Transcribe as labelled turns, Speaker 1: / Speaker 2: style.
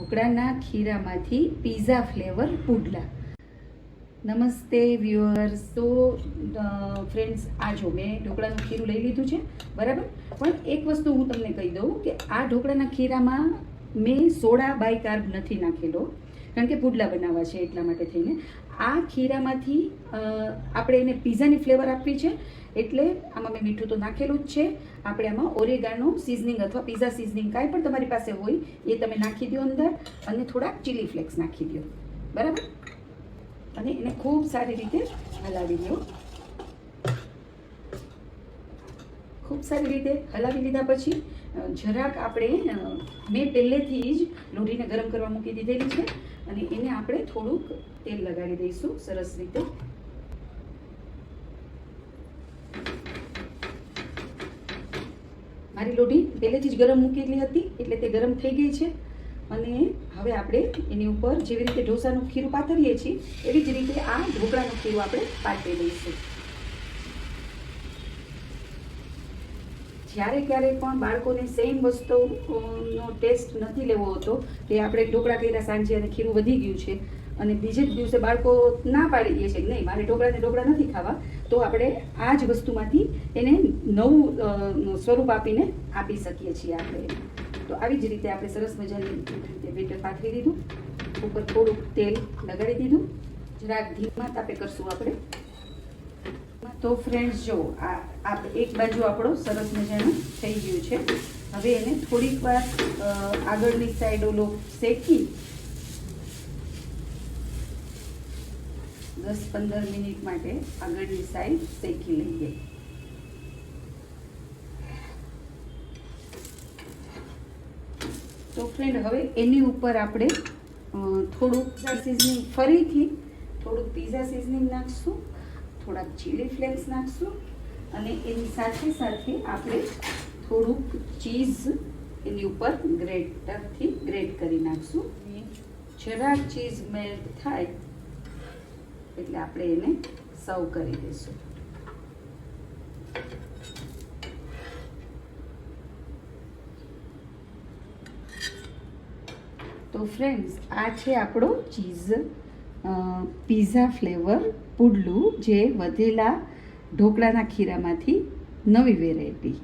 Speaker 1: ઢોકળાના ખીરામાંથી pizza flavour પુડલા. નમસ્તે viewers. તો ફ્રેન્ડ્સ, આ જો મેં ઢોકળાનું ખીરું લઈ લીધું છે, બરાબર. પણ એક વસ્તુ હું તમને કહી દઉં કે આ ઢોકળાના ખીરામાં મેં સોડા બાય કાર્બ નથી નાખેલો, કારણ કે પુડલા બનાવવા છે એટલા માટે થઈને. આ ખીરામાંથી આપણે એને પીઝાની ફ્લેવર આપવી છે, એટલે આમાં મેં મીઠું તો નાખેલું જ છે. આપણે આમાં ઓરેગાનો સિઝનિંગ અથવા પીઝા સિઝનિંગ કાંઈ પણ તમારી પાસે હોય એ તમે નાખી દો અંદર, અને થોડાક ચીલી ફ્લેક્સ નાખી દો, બરાબર. અને એને ખૂબ સારી રીતે હલાવી લો. ખૂબ સારી રીતે હલાવી લીધા પછી જરાક આપણે મેં પહેલેથી જ લોઢીને ગરમ કરવા મૂકી દીધેલી છે, અને એને આપણે થોડુંક તેલ લગાડી દઈશું સરસ રીતે. મારી લોઢી પહેલેથી જ ગરમ મૂકેલી હતી એટલે તે ગરમ થઈ ગઈ છે. અને હવે આપણે એની ઉપર જેવી રીતે ઢોસાનું ખીરું પાથરીએ છીએ એવી જ રીતે આ ઢોકળાનું ખીરું આપણે પાથરી દઈશું. જ્યારે ક્યારેય પણ બાળકોને સેમ વસ્તુનો ટેસ્ટ નથી લેવો હોતો, કે આપણે ઢોકળા કર્યા સાંજે અને ખીરું વધી ગયું છે અને બીજે જ દિવસે બાળકો ના પાડી દે છે કે નહીં મારે ઢોકળા નથી ખાવા, તો આપણે આ જ વસ્તુમાંથી એને નવું સ્વરૂપ આપીને આપી શકીએ છીએ આપણે. તો આવી જ રીતે આપણે સરસ મજાની રીતે બેટર પાથરી દીધું, ઉપર થોડુંક તેલ લગાડી દીધું, જરાક ધીમા તાપે કરશું આપણે. તો ફ્રેન્ડ્સ, જો આ એક બાજુ આપણો સરસ મજાનું થઈ ગયું છે. હવે એને થોડીક વાર આગળની સાઈડ ઓલો શેકી 10-15 મિનિટ માટે આગળની સાઈડ શેકી લઈએ. તો ફ્રેન્ડ, હવે એની ઉપર આપણે થોડુંક સિઝનિંગ, ફરીથી થોડુંક પીઝા સિઝનિંગ નાખશું, થોડાક ચીલી ફ્લેક્સ નાખશું, અને એની સાથે સાથે આપણે થોડુંક ચીઝ એની ઉપર ગ્રેટરથી ગ્રેટ કરી નાખશું. જરાક ચીઝ મેલ્ટ થાય એટલે આપણે એને સર્વ કરી દઈશું. તો ફ્રેન્ડ્સ, આ છે આપણો ચીઝ પીઝા ફ્લેવર પુડલું, જે વધેલા ઢોકળાના ખીરામાંથી નવી વેરાયટી.